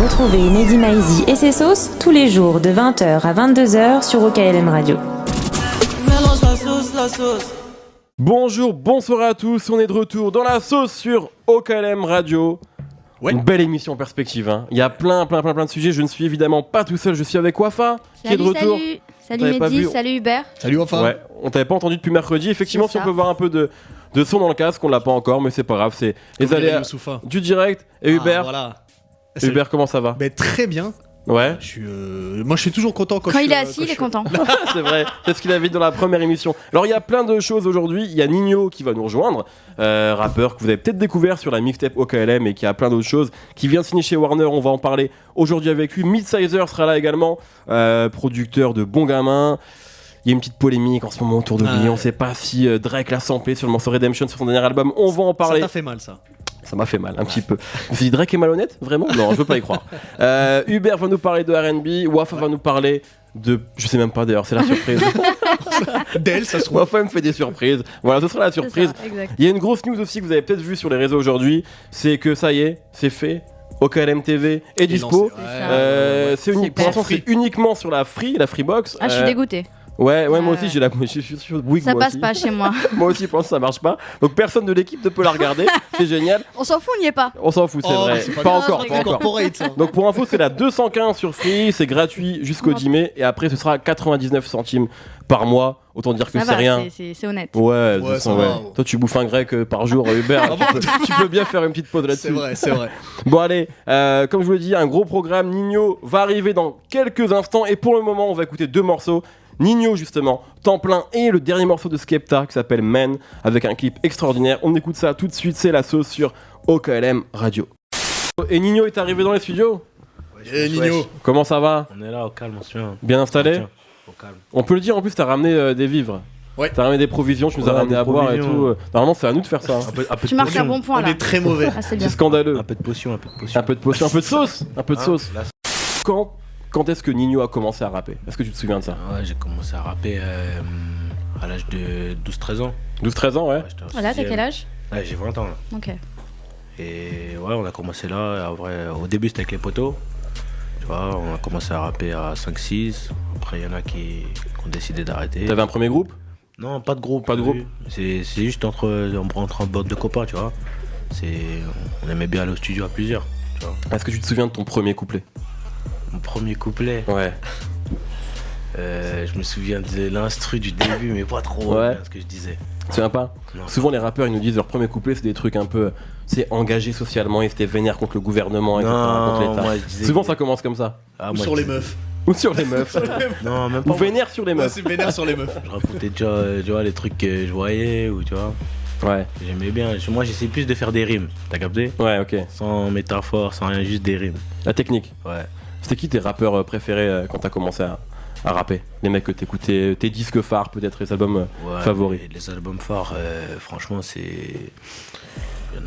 Retrouvez Mehdi Maizi et ses sauces tous les jours de 20h à 22h sur OKLM Radio. Mélange la sauce. Bonjour, bonsoir à tous, on est de retour dans la sauce sur OKLM Radio. Ouais. Une belle émission en perspective, hein. Il y a plein de sujets, je ne suis évidemment pas tout seul, je suis avec Wafa qui est de retour. Salut Mehdi, salut Hubert. Salut Wafa. Ouais, on t'avait pas entendu depuis mercredi, effectivement si on peut voir un peu de son dans le casque, on l'a pas encore mais c'est pas grave, c'est les aléas du direct. Et Hubert, voilà. Hubert comment ça va? Très bien. Ouais. Moi je suis toujours content quand il est assis, il est content. C'est vrai, c'est ce qu'il avait dit dans la première émission. Alors il y a plein de choses aujourd'hui, il y a Nino qui va nous rejoindre, rappeur que vous avez peut-être découvert sur la mixtape OKLM et qui a plein d'autres choses, qui vient de signer chez Warner, on va en parler aujourd'hui avec lui. Midsizer sera là également, producteur de Bon Gamin. Il y a une petite polémique en ce moment autour de lui, on sait pas si Drake l'a samplé sur le morceau Redemption sur son dernier album, on va en parler. Ça t'a fait mal ça? Ça m'a fait mal, un petit peu. Je me suis dit, Drake est malhonnête? Vraiment? Non, je veux pas y croire. Hubert va nous parler de R&B, Wafa va nous parler de... Je sais même pas d'ailleurs, c'est la surprise. D'elle, ça se trouve. Wafa me fait des surprises. Voilà, ce sera la surprise. Ça, il y a une grosse news aussi que vous avez peut-être vu sur les réseaux aujourd'hui, c'est que ça y est, c'est fait. OKLM TV est dispo. C'est unique. Pour l'instant, c'est uniquement sur la Freebox. Ah, je suis dégoûté. Ouais, moi aussi j'ai la Bouygues. Ça passe pas chez moi. Moi aussi, je pense que ça marche pas. Donc personne de l'équipe ne peut la regarder. C'est génial. On s'en fout, on n'y est pas. On s'en fout, c'est vrai. C'est pas encore. Corporate, Donc pour info, c'est la 215 sur Free, c'est gratuit jusqu'au 10 mai et après ce sera 99 centimes par mois. Autant dire que c'est rien. C'est honnête. Ouais. Toi tu bouffes un grec par jour, Hubert. tu peux bien faire une petite pause là-dessus. C'est vrai. Bon allez, comme je vous l'ai dit, un gros programme. Nino va arriver dans quelques instants et pour le moment, on va écouter deux morceaux. Nino justement, Temps plein et le dernier morceau de Skepta qui s'appelle Men avec un clip extraordinaire. On écoute ça tout de suite, c'est la sauce sur OKLM Radio. Et Nino est arrivé dans les studios. Et Nino, comment ça va? On est là au calme, on se fait. Bien installé? Au calme. On peut le dire en plus, t'as ramené des vivres. Ouais. T'as ramené des provisions, tu nous as ramené à boire et tout. Normalement, c'est à nous de faire ça. Tu marques un bon point là. On est très mauvais. C'est scandaleux. Un peu de potion. Un peu de sauce. Quand est-ce que Nino a commencé à rapper? Est-ce que tu te souviens de ça? Ouais, j'ai commencé à rapper à l'âge de 12-13 ans. 12-13 ans, ouais. Voilà, t'as quel âge? Ouais, j'ai 20 ans là. Ok. Et ouais, on a commencé là. Au début, c'était avec les potos. Tu vois, on a commencé à rapper à 5-6. Après, il y en a qui ont décidé d'arrêter. T'avais un premier groupe? Non, pas de groupe. Pas de groupe? C'est juste entre en bande de copains, tu vois. On aimait bien aller au studio à plusieurs, tu vois. Est-ce que tu te souviens de ton premier couplet? Mon premier couplet? Ouais. Je me souviens de l'instru du début, mais pas trop bien ce que je disais. Tu te souviens pas? Non. Souvent les rappeurs ils nous disent leur premier couplet c'est des trucs un peu engagés socialement, ils étaient vénères contre le gouvernement, etc. contre l'État. Moi, souvent ça commence comme ça. Ou sur les meufs. Ou sur les meufs. Non, même pas. Ou vénère sur les meufs. C'est vénère sur les meufs. Je racontais déjà les trucs que je voyais ou tu vois. Ouais. J'aimais bien. Moi j'essaie plus de faire des rimes, t'as capté? Ouais, ok. Sans métaphore, sans rien, juste des rimes. La technique. Ouais. C'était qui tes rappeurs préférés quand t'as commencé à rapper? Les mecs que t'écoutais, tes disques phares peut-être, les albums favoris? Les albums phares, franchement c'est... Il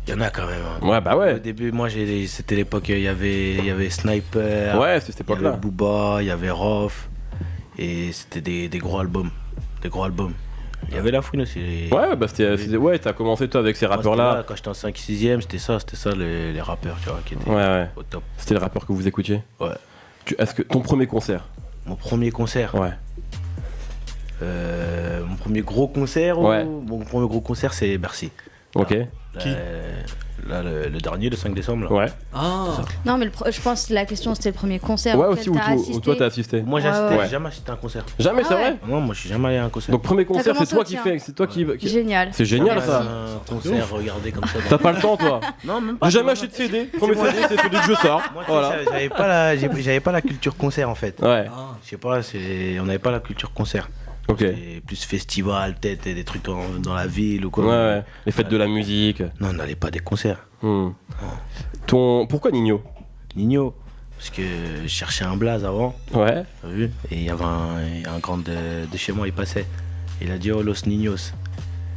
y en a quand même. Hein. Ouais, bah ouais. Au début, moi c'était l'époque, il y avait Sniper. Ouais, c'est cette époque-là. Il y avait Booba, il y avait Rof. Et c'était des gros albums. Il y avait La Fouine aussi. Ouais, bah ouais, t'as commencé toi avec ces rappeurs-là. Quand j'étais en 5-6ème, c'était ça les rappeurs, tu vois, qui étaient au top. C'était les rappeurs que vous écoutiez? Ouais. Est-ce que ton premier concert? Mon premier concert? Ouais. Mon premier gros concert? Ouais. Mon premier gros concert, c'est Bercy. Ok. Qui? Là, le dernier, le 5 décembre. Là. Ouais. Ah. Non, mais je pense que la question c'était le premier concert. Ouais, aussi, où toi t'as assisté. Moi j'ai jamais assisté à un concert. Jamais, c'est vrai? Non, moi je suis jamais allé à un concert. Donc, premier concert, c'est toi qui fais. C'est toi qui. Génial. C'est génial ça. Un concert, regardez comme ça. T'as pas le temps, toi? Non, même pas. J'ai jamais acheté de CD. Premier CD, c'est celui que je sors. Moi, voilà. j'avais pas la culture concert en fait. Ouais. Je sais pas, on n'avait pas la culture concert. Ok. C'était plus festival, peut-être des trucs dans la ville ou quoi. Ouais. Les fêtes de la musique. Non, on n'allait pas des concerts. Pourquoi Nino? Nino, parce que je cherchais un blaze avant. Ouais. T'as vu? Et il y avait un grand de chez moi, il passait. Il a dit oh Los Niños.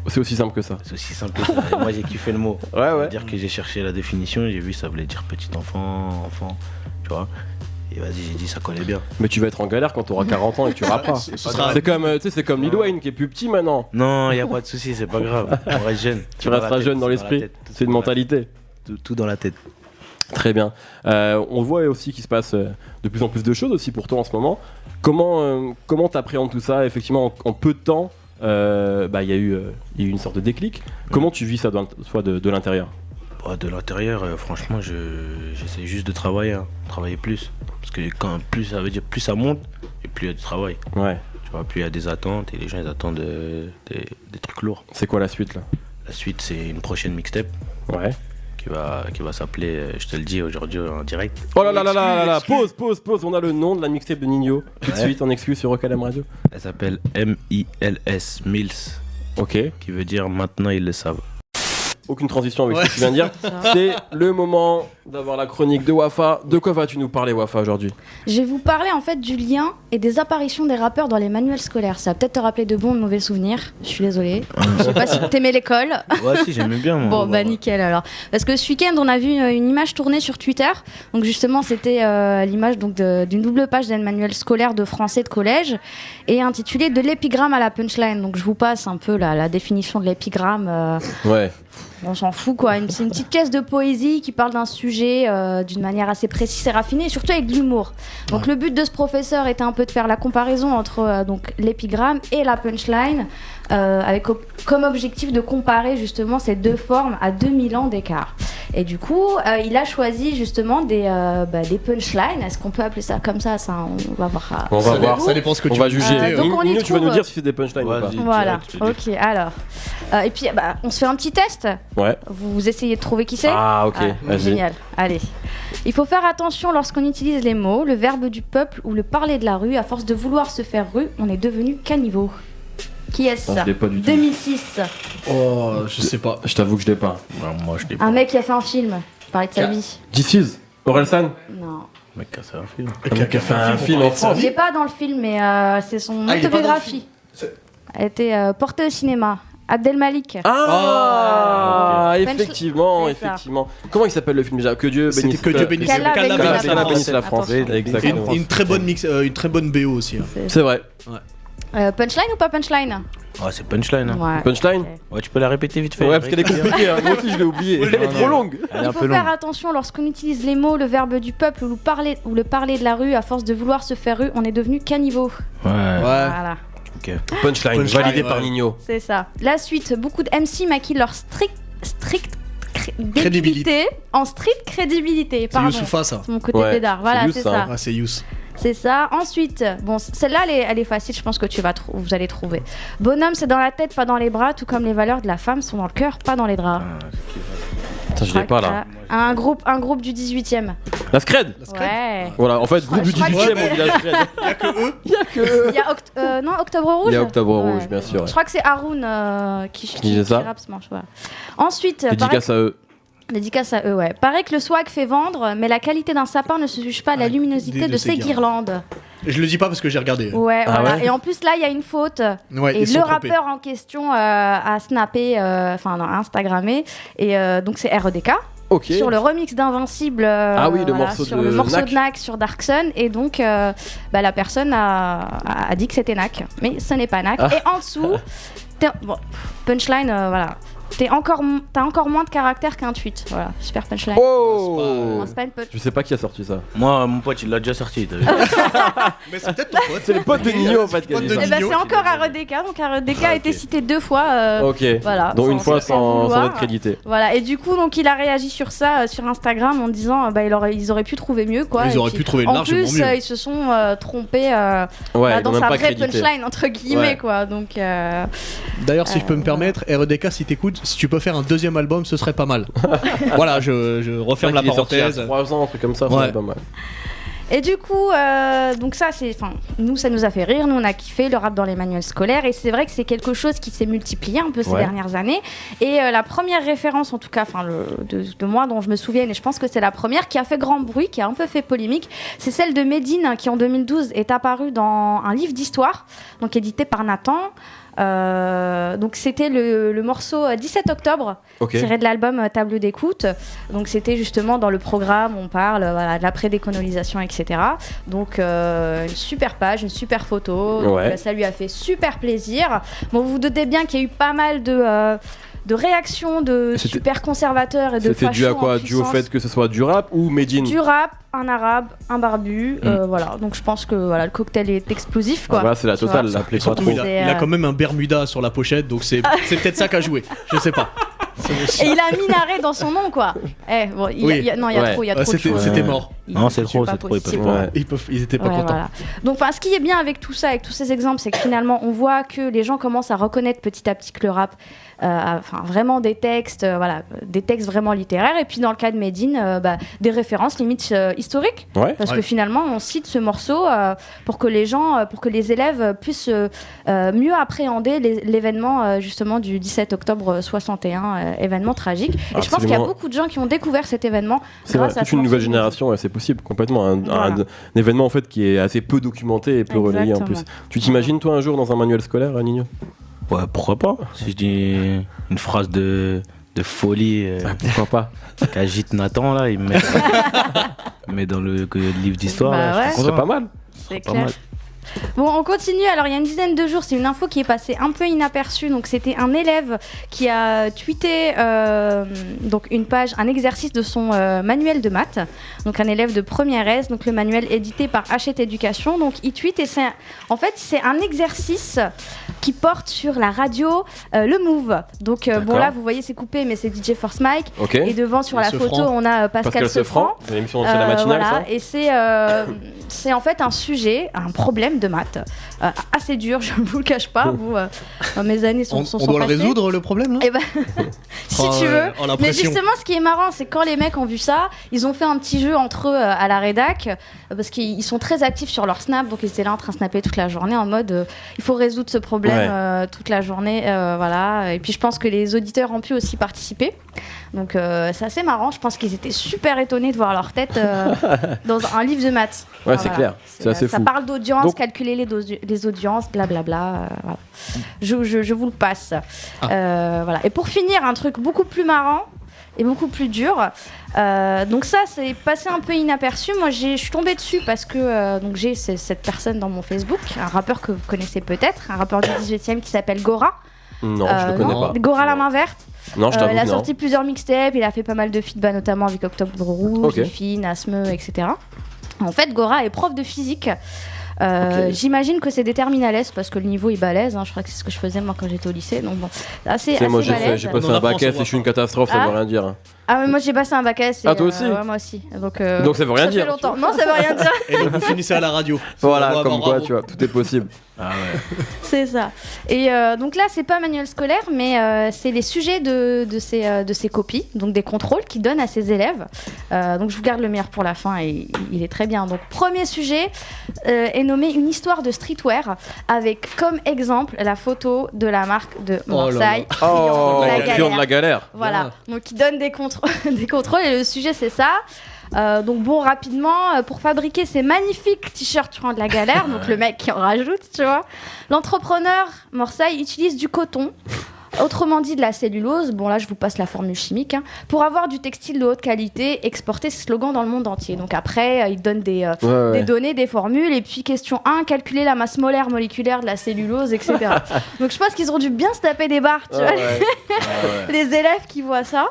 C'est aussi simple que ça. C'est aussi simple que ça. Et moi j'ai kiffé le mot. Ouais. C'est-à-dire que j'ai cherché la définition, j'ai vu ça voulait dire petit enfant, tu vois. Et vas-y, j'ai dit ça collait bien. Mais tu vas être en galère quand t'auras 40 ans et que tu rapperas. C'est comme Lil Wayne qui est plus petit maintenant. Non, y a pas de souci, c'est pas grave. On reste jeune. Tu resteras jeune dans l'esprit. C'est une mentalité. tout dans la tête. Très bien. On voit aussi qu'il se passe de plus en plus de choses aussi pour toi en ce moment. Comment t'appréhendes tout ça? Effectivement, en peu de temps, il y a eu une sorte de déclic. Comment tu vis ça de l'intérieur? De l'intérieur, franchement, j'essaie juste de travailler plus. Parce que plus ça veut dire plus ça monte et plus il y a du travail. Ouais. Tu vois, plus il y a des attentes et les gens ils attendent des trucs lourds. C'est quoi la suite là? La suite, c'est une prochaine mixtape. Ouais. Qui va s'appeler, je te le dis aujourd'hui en direct. Oh là là là là là, pause, on a le nom de la mixtape de Nino, tout de suite en exclu sur OKLM Radio. Elle s'appelle MILS, Mills, ok. Qui veut dire maintenant ils le savent. Aucune transition avec ce que tu viens de dire. C'est le moment d'avoir la chronique de Wafa. De quoi vas-tu nous parler, Wafa, aujourd'hui? Je vais vous parler en fait du lien et des apparitions des rappeurs dans les manuels scolaires. Ça va peut-être te rappeler de bons ou de mauvais souvenirs. Je suis désolée. Je sais pas si t'aimais l'école. Ouais, si, j'aimais bien moi. Bon, nickel alors. Parce que ce week-end, on a vu une image tournée sur Twitter. Donc justement, c'était l'image d'une double page d'un manuel scolaire de français de collège et intitulée De l'épigramme à la punchline. Donc je vous passe un peu la définition de l'épigramme. Ouais. On s'en fout quoi, c'est une petite pièce de poésie qui parle d'un sujet d'une manière assez précise et raffinée et surtout avec de l'humour. Donc le but de ce professeur était un peu de faire la comparaison entre donc, l'épigramme et la punchline avec comme objectif de comparer justement ces deux formes à 2000 ans d'écart. Et du coup, il a choisi justement des punchlines. Est-ce qu'on peut appeler ça comme ça, on va voir. On va voir. Ça dépend ce que on tu va veux. juger. Donc on y Nino, tu vas trouve- nous dire si c'est des punchlines ou pas. Vas-y. Voilà, Direct, ok, alors. Et puis, on se fait un petit test. Ouais. Vous essayez de trouver qui c'est. Ah, ok, vas-y. Génial, allez. Il faut faire attention lorsqu'on utilise les mots, le verbe du peuple ou le parler de la rue. À force de vouloir se faire rue, on est devenu caniveau. Qui est-ce Ah, je l'ai pas du tout. 2006. Oh, je sais pas. Je t'avoue que je l'ai pas. Moi je l'ai pas. Un mec qui a fait un film. Parlait de sa vie. This is Orelsan. Non. Mec, ça un film. Qui a fait un film en France. Il n'est pas dans le film, mais c'est son Ah, il est pas dans le autobiographie. Elle a été portée au cinéma. Abdel Malik. Ah, ok. effectivement, C'est ça. effectivement. Comment il s'appelle le film déjà? Que Dieu C'était bénisse. Que Dieu bénisse Qu'Allah qu'Allah bénisse bénisse la la France. France. la France. Attention. Exactement. Et une très bonne une très bonne BO aussi. Hein. C'est vrai. Punchline ou pas punchline? Ouais, c'est punchline. Hein. Ouais. Punchline. Ok. Ouais, tu peux la répéter vite fait. Ouais, parce qu'elle est compliquée. Hein. Moi aussi, je l'ai oubliée. Elle est trop longue. Elle est Il un faut peu longue. faire attention lorsqu'on utilise les mots, le verbe du peuple ou le parler de la rue. À force de vouloir se faire rue, on est devenu caniveau. Ouais. Voilà, Ok. Punchline, Punchline, validé ouais. par Nino. c'est ça. La suite, beaucoup de MC maquillent leur crédibilité en street crédibilité. C'est Pardon. Youssoufa ça. C'est mon côté Ouais, pédard. Voilà, c'est c'est Youss, hein. ça. Ah, c'est Youss. C'est ça. Ensuite, bon, celle-là, elle est facile. Je pense que vous allez trouver. Bonhomme, c'est dans la tête, pas dans les bras. Tout comme les valeurs de la femme sont dans le cœur, pas dans les draps. Putain, je l'ai pas là. Un groupe du 18e. La Scred. Ouais. Voilà, en fait, groupe du je crois que 18ème, c'était- on dit la Scred. Il y a que eux. Il y a que. Il y a non, Octobre Rouge. Il y a Octobre Ouais. Rouge, bien sûr. Je crois que c'est Haroun qui disait ça rappe ce manche. Voilà. Ensuite, Dédicace à eux. dédicace à eux, ouais. Paraît que le swag fait vendre, mais la qualité d'un sapin ne se juge pas à la luminosité de ses guirlandes. Je le dis pas parce que j'ai regardé. Ouais, Ah voilà. ouais Et en plus, là, il y a une faute. Ouais, Et ils sont le trompés. rappeur en question a snappé, enfin, a Instagrammé. Et donc, c'est REDK. Ok. Sur le remix d'Invincible. Ah oui, le morceau sur de le morceau Nak. de Nak sur Darkson. Et donc, la personne a dit que c'était Nak. Mais ce n'est pas Nak. Ah. Et en dessous, bon, punchline, voilà. T'as encore moins de caractère qu'un tweet. Voilà, super punchline. Oh Non, c'est pas une Je sais pas qui a sorti ça. Moi, mon pote, il l'a déjà sorti. t'as vu. Mais c'est peut-être ton pote. C'est le pote de Nino en fait qui a Pote dit de ça. Eh ben, Nino c'est qui encore l'a dit. REDK. Donc REDK a été cité 2 fois. Ok. Voilà, Dont une fois sans vouloir. être crédité. Voilà, et du coup, donc il a réagi sur ça sur Instagram en disant ils auraient pu trouver mieux quoi. Ils Et auraient puis, pu trouver en largement plus, mieux. ils se sont trompés Ouais, dans ils n'ont sa même pas vraie crédité. punchline entre guillemets Ouais. quoi. Donc D'ailleurs, si je peux me voilà. permettre, REDK, si t'écoutes, si tu peux faire un deuxième album, ce serait pas mal. Voilà, je referme la Il est sorti il y a parenthèse. 3 ans, un truc comme ça, Ouais. c'est pas mal. et du coup, donc ça c'est, enfin, nous ça nous a fait rire, nous on a kiffé le rap dans les manuels scolaires et c'est vrai que c'est quelque chose qui s'est multiplié un peu ces Ouais. dernières années. Et la première référence, en tout cas, enfin de moi dont je me souviens et je pense que c'est la première qui a fait grand bruit, qui a un peu fait polémique, c'est celle de Medine qui en 2012 est apparue dans un livre d'histoire, donc édité par Nathan. Donc c'était le morceau 17 octobre Ok. tiré de l'album Table d'écoute. Donc c'était justement dans le programme, on parle voilà, de l'après-décolonisation, etc. Donc une super page, une super photo. Ouais. Donc, ça lui a fait super plaisir. Bon, vous vous doutez bien qu'il y a eu pas mal de réactions de C'était- super conservateurs et de C'était dû à fachos en quoi? Dû au puissance. fait que ce soit du rap ou Made in? Du rap, un arabe, un barbu, voilà. Donc je pense que voilà, le cocktail est explosif, quoi. Voilà, c'est la Tu totale, vois. l'appelez pas Surtout, trop. il C'est, a quand même un Bermuda sur la pochette, donc c'est peut-être ça qu'a joué. Je sais pas. Et il a un minaret dans son nom, quoi. Bon, il Oui. y a Ouais. trop, il y a trop de C'était choses. c'était mort. Non, c'est trop, pas c'est trop, ils peuvent possible. pas. Ouais. Ils étaient pas Ouais, contents. voilà. Donc, ce qui est bien avec tout ça, avec tous ces exemples, c'est que finalement, on voit que les gens commencent à reconnaître petit à petit que le rap, vraiment des textes, des textes vraiment littéraires. Et puis, dans le cas de Medine, des références limite historiques, Ouais. parce Ouais. que finalement, on cite ce morceau pour que les gens, pour que les élèves puissent mieux appréhender l'événement justement du 17 octobre 61, événement tragique. Et je pense qu'il y a Absolument. beaucoup de gens qui ont découvert cet événement C'est vrai, grâce à toute ce une nouvelle morceau de génération, ouais, c'est possible complètement. Voilà. Un événement en fait qui est assez peu documenté et peu relayé en plus. Exactement. Tu t'imagines toi un jour dans un manuel scolaire, Nino? Ouais, pourquoi pas? Si je dis une phrase de folie Pourquoi pas? qu'agite Nathan, là, il me met dans le livre d'histoire. Bah là, je ouais. suis C'est content. pas mal. C'est Pas clair. mal. Bon, on continue. Alors, il y a une dizaine de jours, c'est une info qui est passée un peu inaperçue. Donc, c'était un élève qui a tweeté donc une page, un exercice de son manuel de maths. Donc, un élève de première S. Donc, le manuel édité par Hachette Éducation. Donc, il tweet et en fait, c'est un exercice qui porte sur la radio, le Move. Donc, bon, D'accord. là, vous voyez, c'est coupé, mais c'est DJ Force Mike. Ok. Et devant, sur Et la Sefran. photo, on a Pascal Sefran. C'est l'émission, c'est la matinale, Voilà, ça. et c'est en fait un sujet, un problème de maths assez dur, je ne vous le cache pas. Vous, mes années sont On doit le passées. résoudre le problème là Eh ben, si Oh, tu veux. oh, la Mais pression. justement, ce qui est marrant, c'est que quand les mecs ont vu ça, ils ont fait un petit jeu entre eux à la rédac, parce qu'ils sont très actifs sur leur snap, donc ils étaient là en train de snapper toute la journée en mode il faut résoudre ce problème toute la journée, voilà. Et puis je pense que les auditeurs ont pu aussi participer. Donc c'est assez marrant, je pense qu'ils étaient super étonnés de voir leur tête dans un livre de maths. Ouais, c'est clair, c'est assez Ça fou. parle d'audience, Donc- calculer les audiences, blablabla. Voilà. Je vous le passe. Voilà. Et pour finir, un truc beaucoup plus marrant et beaucoup plus dur. Donc ça, c'est passé un peu inaperçu. Moi, je suis tombée dessus parce que donc j'ai cette personne dans mon Facebook, un rappeur que vous connaissez peut-être, un rappeur du 18e qui s'appelle Gora. Non, je le connais non. pas. Gora la main verte. Non, je Il t'avoue a que non. sorti plusieurs mixtapes, il a fait pas mal de feats, notamment avec Octobre Rouge, Ok. Fine, Asmeux, etc. En fait, Gora est prof de physique. Ok. J'imagine que c'est des terminales parce que le niveau est balèze. Je crois que c'est ce que je faisais moi quand j'étais au lycée. Donc bon, assez C'est moi, balèze. j'ai passé On en un apprend bac sur S et je suis une catastrophe, ça Ah. veut rien dire. Ah, mais moi j'ai passé un bac S. Et, Ah, toi aussi ouais, moi aussi. Donc Donc ça veut rien fait dire. longtemps. Non, ça veut rien dire. Et donc vous finissez à la radio. Voilà, Bravo, comme quoi, bravo. tu vois, tout est possible. Ah ouais. C'est ça. Et donc là, c'est pas manuel scolaire, mais c'est les sujets de ces copies, donc des contrôles qu'il donne à ses élèves. Donc je vous garde le meilleur pour la fin et il est très bien. Donc premier sujet est nommé une histoire de streetwear avec comme exemple la photo de la marque de Oh là Marseille. Oh, La client de la galère. Voilà. Donc il donne des contrôles et le sujet c'est ça. Donc bon, rapidement, pour fabriquer ces magnifiques t-shirts de la galère, donc le mec qui en rajoute, tu vois, l'entrepreneur Marseille utilise du coton, autrement dit de la cellulose, bon là je vous passe la formule chimique, hein, pour avoir du textile de haute qualité, exporter ce slogan dans le monde entier. Donc après, il donne des Ouais. données, des formules, et puis question 1, calculer la masse molaire moléculaire de la cellulose, etc. Donc je pense qu'ils ont dû bien se taper des barres, tu Ah vois, ouais. les élèves qui voient ça.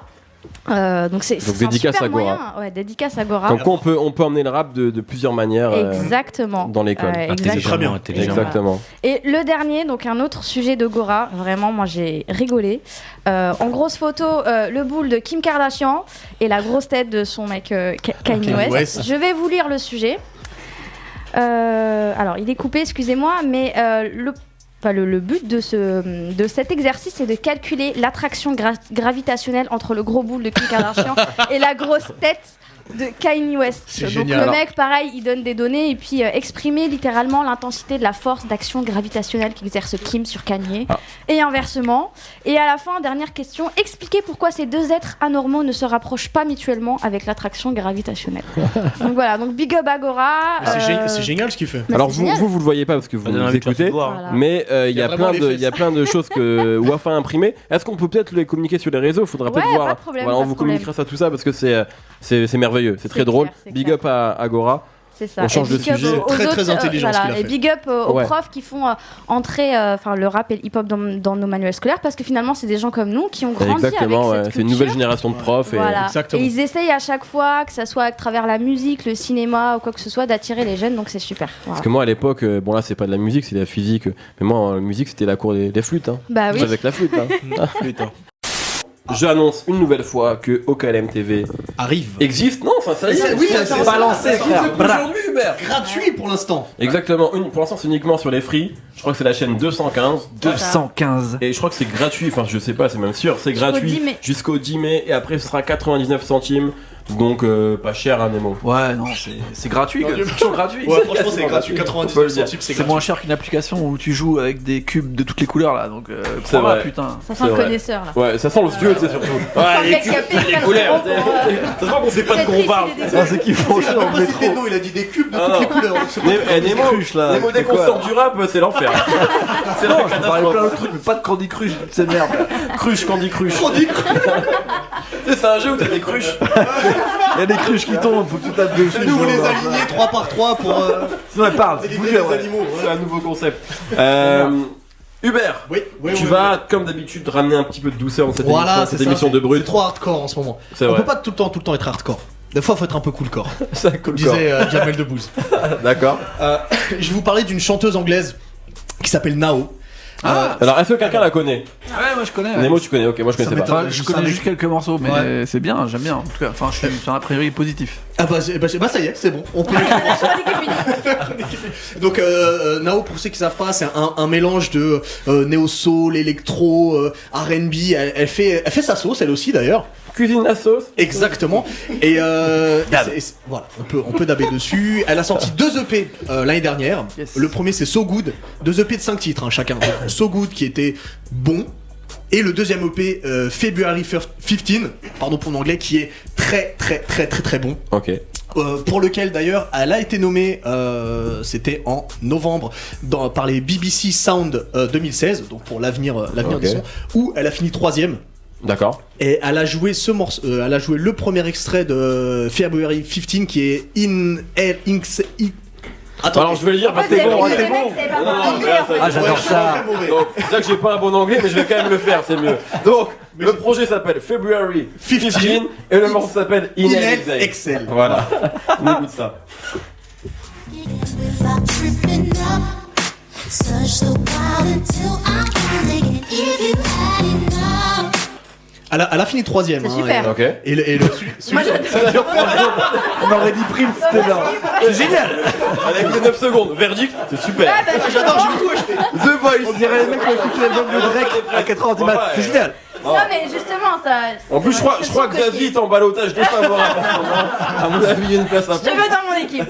Donc c'est un dédicace super à Gora. moyen. Ouais, dédicace à Gora. Donc on peut emmener le rap de plusieurs manières Exactement. dans l'école. Exactement. Très bien. Intelligent. Exactement. Et le dernier, donc un autre sujet de Gora, vraiment moi j'ai rigolé. En grosse photo, le boule de Kim Kardashian et la grosse tête de son mec Kanye West. West. Je vais vous lire le sujet. Alors il est coupé, excusez-moi, mais le but de cet exercice est de calculer l'attraction gravitationnelle entre le gros boule de Kim Kardashian et la grosse tête de Kanye West. C'est Donc génial. le mec, pareil, il donne des données et puis exprimer littéralement l'intensité de la force d'action gravitationnelle qu'exerce Kim sur Kanye et inversement. Et à la fin, dernière question, expliquer pourquoi ces deux êtres anormaux ne se rapprochent pas mutuellement avec l'attraction gravitationnelle. Donc voilà, donc big up Agora. Mais c'est génial ce qu'il fait. Mais Alors c'est vous, génial. vous le voyez pas parce que vous Ça donne nous envie de écoutez, voir. Voilà. mais il y a vraiment les il y a plein de choses que Wafa a imprimées. Est-ce qu'on peut peut-être les communiquer sur les réseaux? Faudra peut-être Ouais, voir. pas de problème, Voilà, pas on de vous problème. communiquera ça tout ça parce que c'est merveilleux, c'est très C'est drôle. clair, c'est Big clair. up à Agora. C'est ça. On change Et de big up sujet. aux Très, très autres, intelligent ce qu'il a et fait. big up aux Ouais. profs qui font entrer le rap et le hip-hop dans nos manuels scolaires parce que finalement, c'est des gens comme nous qui ont grandi Exactement, avec ouais. cette C'est une nouvelle culture. génération de profs. Voilà. Exactement. Et ils essayent à chaque fois, que ça soit à travers la musique, le cinéma ou quoi que ce soit, d'attirer les jeunes, donc c'est super. Voilà. Parce que moi à l'époque, bon là c'est pas de la musique, c'est de la physique. Mais moi la musique c'était la cour des flûtes. Hein. Bah oui. Avec la flûte. Hein. J'annonce une nouvelle fois que OKLM TV Arrive. existe. Non, enfin ça y est. Oui, c'est balancé, frère. Aujourd'hui, Hubert. gratuit pour l'instant. Exactement. Pour l'instant, c'est uniquement sur les free. Je crois que c'est la chaîne 215. 215. Et je crois que c'est gratuit. Enfin, je sais pas, c'est même sûr. C'est Jusqu'au gratuit 10 mai. jusqu'au 10 mai. Et après, ce sera 99 centimes. Donc, pas cher, hein, Nemo. Ouais, non, c'est gratuit. Non, C'est toujours gratuit. Ouais, franchement, c'est gratuit. On peut 99 le dire. centimes, c'est C'est gratuit. moins cher qu'une application où tu joues avec des cubes de toutes les couleurs là. Donc, C'est crois-moi, vrai. putain. Ça sent C'est le vrai. connaisseur là. Ouais, ça sent le vieux, tu sais, surtout. Ouais, le mec qui a payé les 15 couleurs. euros pour, Ça se voit qu'on sait pas de quoi on parle. Ah, c'est qu'ils font Il chier a dans même le pas cité métro. de nom, il a dit des cubes de Ah, toutes non. les couleurs. Nemo, cruches, là. Nemo, dès C'est qu'on quoi, sort là du rap, c'est l'enfer. C'est la Non, je parlais plein catastrophe. de trucs, mais pas de Candy Crush, toutes ces merdes. Cruche, Candy Crush. On dit Tu sais, c'est un jeu où t'as des cruches. Il y a des cruches qui tombent, faut que tu tapes dessus. nous, on les genre. alignait 3 par 3 pour Sinon, elle parle. C'est délivrer foutu, les ouais. animaux. C'est un nouveau concept. Hubert, Oui, oui, tu oui, vas, comme d'habitude, ramener un petit peu de douceur dans cette Voilà, émission, c'est cette ça, émission c'est- de brut. C'est trop hardcore en ce moment. C'est On vrai. peut pas tout le temps être hardcore. Des fois, faut être un peu cool corps. Ça Comme coule disait Jamel Debbouze. D'accord. Je vais vous parler d'une chanteuse anglaise qui s'appelle Nao. Alors, est-ce que quelqu'un la connaît Ouais, moi je connais. ouais. Nemo, tu connais, ok, moi je Ça connaissais pas. Enfin, je connais juste quelques morceaux, mais Ouais. c'est bien, j'aime bien. En tout cas, enfin, je suis sur un a priori positif. Ah bah, ça y est, c'est bon. On peut Donc Nao, pour ceux qui savent pas, c'est un mélange de néo-soul, électro, R&B. Elle fait sa sauce, elle aussi d'ailleurs. Cuisine la sauce. Exactement. Et voilà, on peut dabber dessus. Elle a sorti 2 EP l'année dernière. Yes. Le premier c'est So Good, 2 EP de 5 titres hein, chacun. Donc, So Good qui était bon. Et le deuxième EP February 15, pardon pour l'anglais, qui est très bon. Ok. Pour lequel d'ailleurs elle a été nommée, c'était en novembre par les BBC Sound 2016, donc pour l'avenir Ok. des sons, où elle a fini 3ème. D'accord. Et elle a joué ce morceau, elle a joué le premier extrait de February 15 qui est Attends, Alors je vais le dire parce que Ouais, c'est bon. le c'est mec, bon. c'est pas Non, bon non, anglais, là, en fait. Ah, j'adore ça. Donc, c'est ça que j'ai pas un bon anglais, mais je vais quand même le faire, c'est mieux. Donc, le projet s'appelle February 15 et le morceau s'appelle Inel Inel Excel. Voilà. On écoute ça. Without tripping up, search the wild until I can dig it. If you had enough. Elle a fini 3ème. C'est super. Ok. Et On aurait dit Prince, c'était là. C'est génial. Avec les 9 secondes, verdict, c'est super. j'adore, je vais tout acheter. The Voice. On dirait les mecs qui ont écouté l'album de Drake à 4h du mat. C'est génial. Non mais justement ça. En plus, je crois que Xavier est en balotage défavorable. À mon avis, il y a une place à Je te veux dans mon équipe.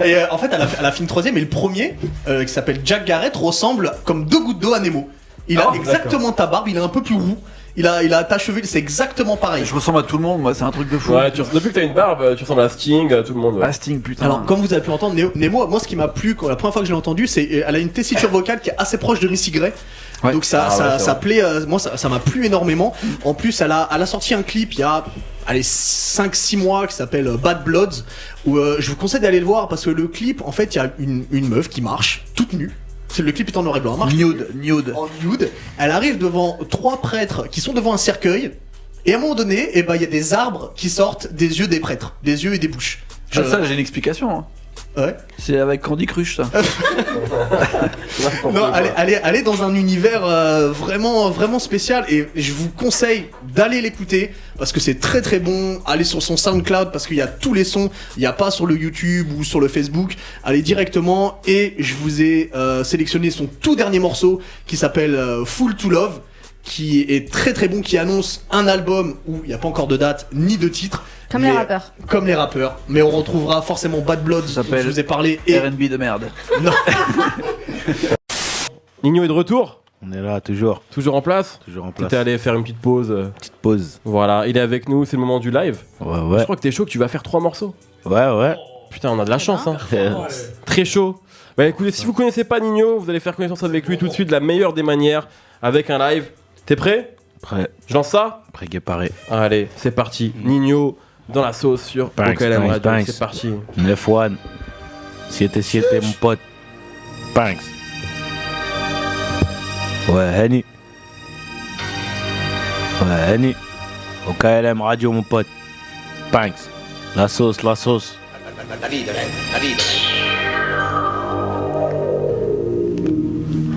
Et en fait, elle a fini 3ème et le premier, qui s'appelle Jack Garrett, ressemble comme 2 gouttes d'eau à Nemo. Il a exactement ta barbe, il est un peu plus roux. Il a ta cheville, c'est exactement pareil. Je ressemble à tout le monde, moi, c'est un truc de fou. Ouais, depuis que t'as une barbe, tu ressembles à Sting, à tout le monde. Ouais. Ah, Sting, putain. Alors, comme vous avez pu entendre, Nemo, moi ce qui m'a plu la première fois que je l'ai entendu, c'est elle a une tessiture vocale qui est assez proche de Missy Gray. Ouais. Donc ça, Ah ouais, c'est ça vrai. plaît, moi ça m'a plu énormément. En plus, elle a sorti un clip il y a 5-6 mois qui s'appelle Bad Bloods, où je vous conseille d'aller le voir parce que le clip, en fait, il y a une meuf qui marche toute nue. Le clip est en noir et blanc. Elle marche Nude. en nude. Elle arrive devant 3 prêtres qui sont devant un cercueil. Et à un moment donné, il y a des arbres qui sortent des yeux des prêtres, des yeux et des bouches. Ah, ça, j'ai une explication. Hein. Ouais. C'est avec Candy Crush, ça. Non, elle est dans un univers vraiment spécial et je vous conseille d'aller l'écouter parce que c'est très bon. Allez sur son SoundCloud parce qu'il y a tous les sons, il n'y a pas sur le YouTube ou sur le Facebook. Allez directement et je vous ai sélectionné son tout dernier morceau qui s'appelle Full to Love, qui est très bon, qui annonce un album où il n'y a pas encore de date ni de titre. Comme mais- les rappeurs. Comme les rappeurs. Mais on retrouvera forcément Bad Blood, Ça dont je s'appelle vous ai parlé, et R&B de merde. Nino est de retour, On est là, toujours. toujours en place. Toujours en place. T'étais allé faire une petite pause. Petite pause. Voilà, il est avec nous, c'est le moment du live. Ouais, Je ouais. crois que t'es chaud que tu vas faire 3 morceaux. Ouais. Putain, on a de la chance, hein. Très chaud. Bah écoutez, si vous connaissez pas Nino, vous allez faire connaissance avec lui tout de suite de la meilleure des manières, avec un live. T'es prêt? Prêt. Je lance ça? Prêt, paré. Allez, c'est parti. Nino dans la sauce sur Banks, OKLM Banks, Radio. Banks. C'est parti. 9-1. Siete, mon pote. Banks. Ouais, Henny. Ouais, Henny. OKLM Radio, mon pote. Banks. La sauce, la sauce.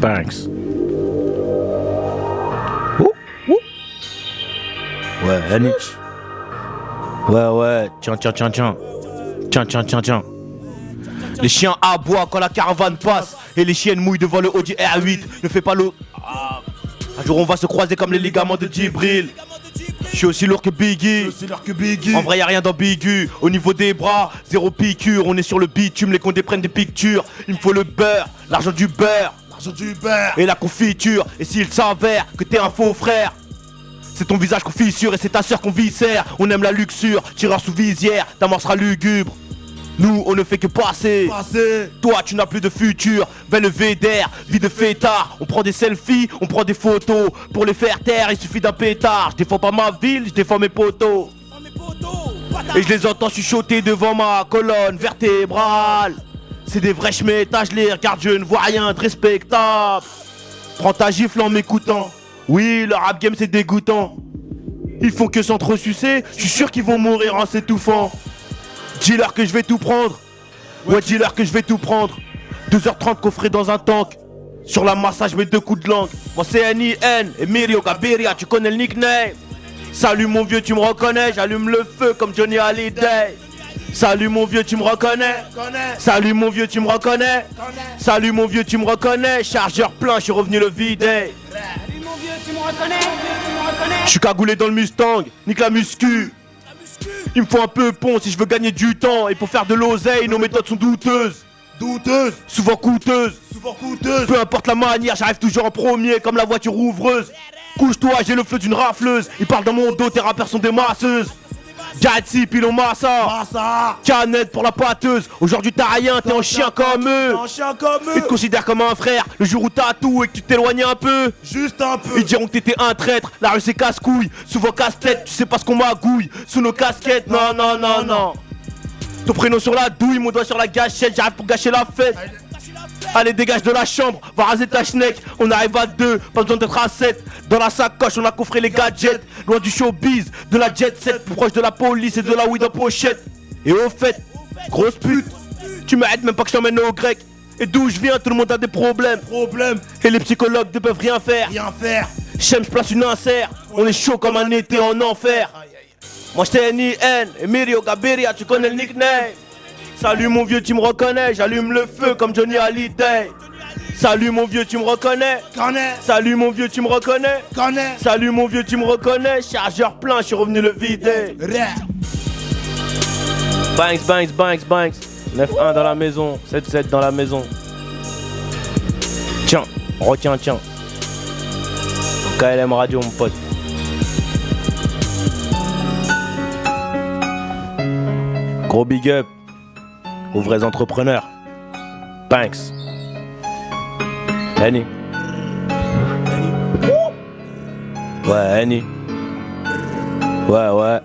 Banks. Ouais, Henny. Ouais, tiens. Tiens. Les chiens aboient quand la caravane passe et les chiennes mouillent devant le Audi R8. Ne fais pas le... Un jour on va se croiser comme les ligaments de Djibril. Je suis aussi lourd que Biggie. En vrai y'a rien d'ambigu. Au niveau des bras, zéro piqûre. On est sur le bitume, les condés prennent des pictures. Il me faut le beurre, l'argent du beurre et la confiture. Et s'il s'avère que t'es un faux frère, c'est ton visage qu'on fissure et c'est ta sœur qu'on viscère. On aime la luxure, tireur sous visière, ta mort sera lugubre. Nous on ne fait que passer. Toi tu n'as plus de futur. Belle Védère, vie de fêtard. On prend des selfies, on prend des photos. Pour les faire taire il suffit d'un pétard. Je défends pas ma ville, je défends mes poteaux. Et je les entends chuchoter devant ma colonne vertébrale. C'est des vrais schmétas, je les regarde, je ne vois rien de respectable. Prends ta gifle en m'écoutant. Oui, le rap game c'est dégoûtant. Ils font que s'entresucer, je suis sûr qu'ils vont mourir en s'étouffant. Dis-leur que je vais tout prendre. Ouais, dis-leur que je vais tout prendre. 2h30 coffré dans un tank. Sur la massage, je mets 2 coups de langue. Moi c'est N.I.N. Emilio Gaviria, tu connais le nickname. Salut mon vieux, tu me reconnais. J'allume le feu comme Johnny Hallyday. Salut mon vieux, tu me reconnais. Salut mon vieux, tu me reconnais. Salut mon vieux, tu me reconnais. Chargeur plein, je suis revenu le vider. Je suis cagoulé dans le Mustang, nique la muscu. Il me faut un peu pont si je veux gagner du temps. Et pour faire de l'oseille, nos méthodes sont douteuses. Souvent coûteuses. Peu importe la manière, j'arrive toujours en premier comme la voiture ouvreuse. Couche-toi, j'ai le feu d'une rafleuse. Ils parlent dans mon dos, tes rappeurs sont des masseuses. Jatsi, pilon massa. Canette pour la pâteuse. Aujourd'hui t'as rien, t'es en chien comme eux. Ils te considèrent comme un frère. Le jour où t'as tout et que tu t'éloignes un peu, juste un peu, ils diront que t'étais un traître. La rue c'est casse-couille, souvent casse-tête. Tu sais pas ce qu'on magouille sous nos casquettes. Non. Ton prénom sur la douille, mon doigt sur la gâchette. J'arrive pour gâcher la fête. Allez dégage de la chambre, va raser ta schneck. On arrive à 2, pas besoin d'être à 7. Dans la sacoche on a coffré les gadgets. Loin du showbiz, de la jet set. Plus proche de la police et de la weed en pochette. Et au fait, grosse pute, tu m'arrêtes même pas que je t'emmène au grec. Et d'où je viens tout le monde a des problèmes. Et les psychologues ne peuvent rien faire. J'aime, je place une insert. On est chaud comme un été en enfer. Moi j'étais N.I.N. Emilio Gaviria, tu connais le nickname. Salut mon vieux, tu me reconnais, j'allume le feu comme Johnny Hallyday. Salut mon vieux, tu me reconnais. Salut mon vieux, tu me reconnais. Salut mon vieux, tu me reconnais. Chargeur plein, je suis revenu le vider. Banks. 9-1 dans la maison, 7-7 dans la maison. Tiens, retiens. KLM Radio mon pote. Gros big up aux vrais entrepreneurs. Banks. Henny. Ouais, Henny. Ouais.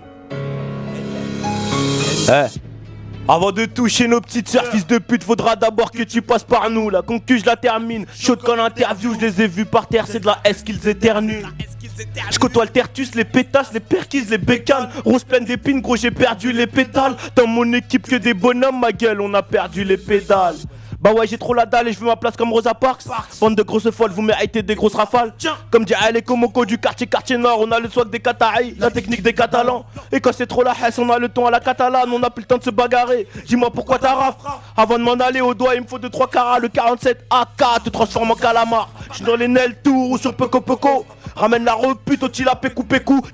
Avant de toucher nos petites sœurs, fils de pute, faudra d'abord que tu passes par nous. La concu, je la termine. Chaude quand l'interview, je les ai vus par terre, c'est de la S qu'ils éternuent. Je côtoie le tertus, les pétasses, les perquises, les bécanes. Rose pleine d'épines, gros j'ai perdu les pétales. Dans mon équipe que des bonhommes, ma gueule, on a perdu les pédales. Bah ouais, j'ai trop la dalle et je veux ma place comme Rosa Parks. Bande de grosses folles, vous méritez des grosses rafales. Comme dirait les Komoko du quartier Nord, on a le swag des Qataris, la technique des Catalans. Et quand c'est trop la hesse, on a le ton à la catalane, on a plus le temps de se bagarrer. Dis-moi pourquoi t'as raf. Avant de m'en aller au doigt, il me faut 2-3 carats. Le 47 AK te transforme en calamar. J'suis dans les Nel Tour ou sur Poco. Ramène la repute au tila pécou.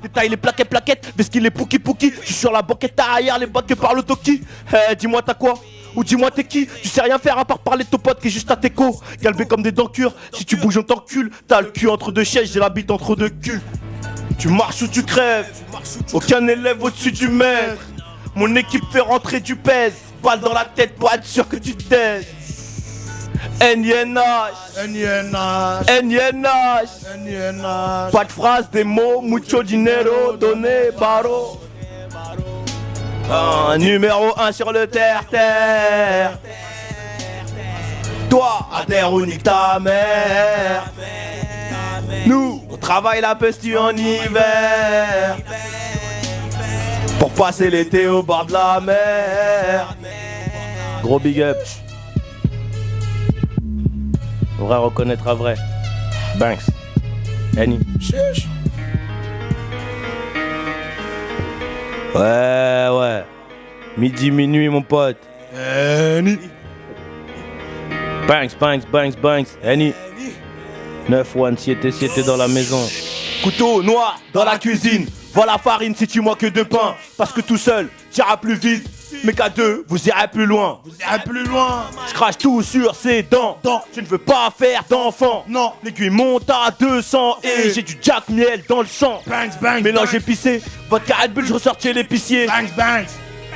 Détaille les plaquettes, vest qu'il est pouki. J'suis sur la banquette arrière, les bacs que par le toki. Dis-moi t'as quoi? Ou dis-moi t'es qui? Tu sais rien faire à part parler de ton pote qui est juste à teco. Galbé comme des dentures, si tu bouges on t'encule. T'as le cul entre deux chaises, j'ai la bite entre deux culs. Tu marches ou tu crèves, aucun élève au-dessus du maître. Mon équipe fait rentrer du pèse, balle dans la tête pour être sûr que tu te taises. NINH, pas de phrase, des mots, mucho dinero, donné, baro. Numéro 1 sur le terre-terre. Toi, à terre ou nique ta mère. Nous, on travaille la pastille en hiver. Pour passer l'été au bord de la mer. Gros big up. Vrai reconnaîtra vrai. Banks. Annie. Ouais. Midi, minuit, mon pote. Annie. Banks. Annie. 9-1, siete dans la maison. Couteau noir dans la cuisine. Voilà la farine si tu manques de pain. Parce que tout seul, t'iras plus vite. Mais qu'à deux, vous irez plus loin. Je crache tout sur ses dents. Je ne veux pas faire d'enfant. Non. L'aiguille monte à 200 et j'ai du Jack Miel dans le sang. Mélange épicé, vodka Red Bull, je ressortis l'épicier.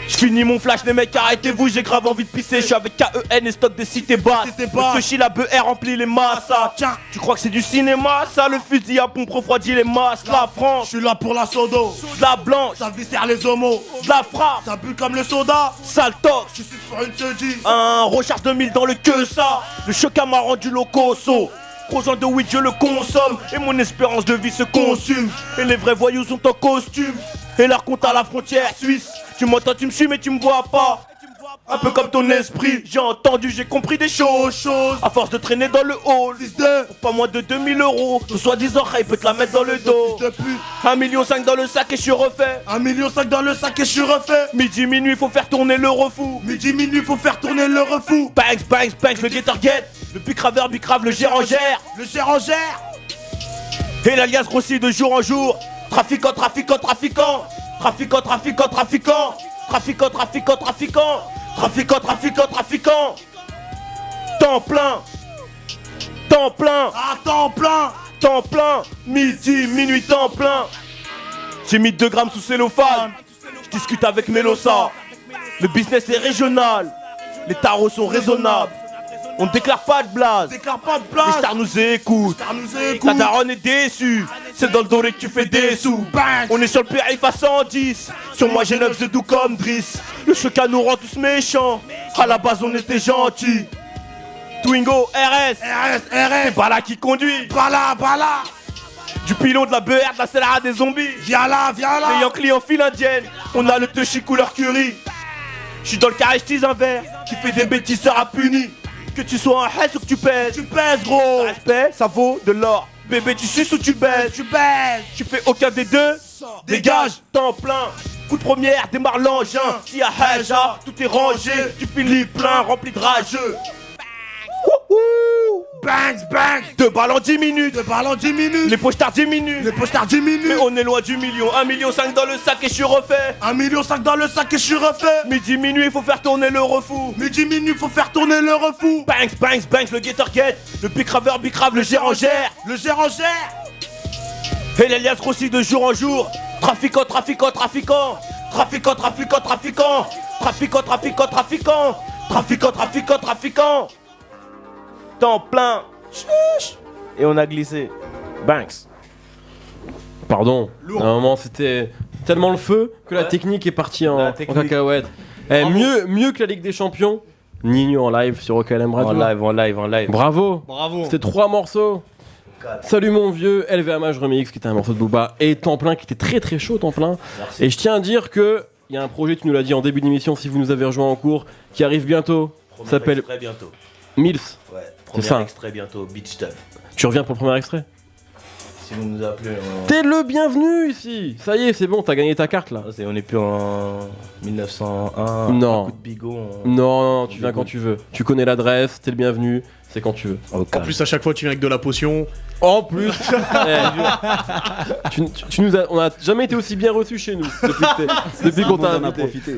Je finis mon flash, les mecs, arrêtez-vous, j'ai grave envie de pisser. Je suis avec KEN et stock des cités basses. Le touchy, la BR remplit les massas. Tiens, tu crois que c'est du cinéma, ça? Le fusil à pompe refroidit les masses. La France, Je suis là pour la sodo, de la blanche, ça viscère les homos, de la frappe, ça pue comme le soda. sale tox. Je suis sur une te-dis. Un recharge 2000 dans le que ça. Le choc m'a rendu locoso. Projet de weed, je le consomme. Et mon espérance de vie se consume. Et les vrais voyous sont en costume. Et leur compte à la frontière suisse. Tu m'entends, tu me suis, mais tu me vois pas. Un peu comme ton esprit, j'ai entendu, j'ai compris des choses. À force de traîner dans le hall, pour pas moins de 2000 euros. Tout soi-disant, il peut te la mettre dans le dos. 1,5 million dans le sac et je suis refait. 1,5 million dans le sac et je suis refait. Midi, minuit, faut faire tourner le refou. Midi, minuit, faut faire tourner le refou. Banks, le getter get. Le bicraveur, bicrave, le gérant gère. Le gérant gère. Et l'alias grossit de jour en jour. Trafiquant. Temps plein. À temps plein. Midi, minuit, temps plein. J'ai mis 2 grammes sous cellophane. Je discute avec Melosa. Le business est régional. Les tarots sont raisonnables. On ne déclare pas de blaze. Les stars nous écoutent. Ta daronne est déçue. C'est dans le doré que tu fais des sous. On est sur le périph' à 110. Sur moi j'ai 9 doux comme Driss. Le chocat nous rend tous méchants. À la base on était gentils. Twingo, RS. C'est Bala qui conduit. Bala. Du pilon, de la BR, de la CLA, des zombies. Viens là. Les Yankees en file indienne. On a le touchy couleur curry. J'suis dans le carré, j'tise un verre. Qui fait des bêtises sera puni. Que tu sois un hess ou que tu pèses. Gros. Respect, ça vaut de l'or. Bébé, tu suces ou tu baises. Tu fais aucun des deux. Dégage, temps plein. Coup de première, démarre l'engin. Si à Haja, tout est rangé. Tu finis plein, rempli de rageux. Banks. 2 balles en 10 minutes. Les pochards diminuent. Mais on est loin du million. 1,5 million dans le sac et je suis refait. 1,5 million dans le sac et je suis refait. Midi, minuit, faut faire tourner le refou. Banks, le getter get. Le bicraveur, bicrave, le gérant gère. Et l'alias grossit de jour en jour. Trafiquant. Temps plein. Et on a glissé. Banks. Pardon. À un moment, c'était tellement le feu que la technique est partie en cacahuète. Mieux que la Ligue des Champions. Nino en live sur OKLM Radio. En live. Bravo. C'était 3 morceaux. Salut mon vieux, LVMH Remix qui était un morceau de Booba et Temps plein qui était très très chaud, Temps plein. Merci. Et je tiens à dire que il y a un projet, tu nous l'as dit en début d'émission si vous nous avez rejoint en cours, qui arrive bientôt. Ça s'appelle bientôt. Mills. Ouais, c'est ça. Extrait bientôt, Beach Stuff. Tu reviens pour le premier extrait? Si vous nous appelez T'es le bienvenu ici. Ça y est, c'est bon, t'as gagné ta carte là. On est plus en 1901. Non. Coup de bigot, non, tu viens quand tu veux. Tu connais l'adresse, t'es le bienvenu, c'est quand tu veux. En plus, à chaque fois, tu viens avec de la potion. En plus, on a jamais été aussi bien reçus chez nous depuis qu'on t'a invité.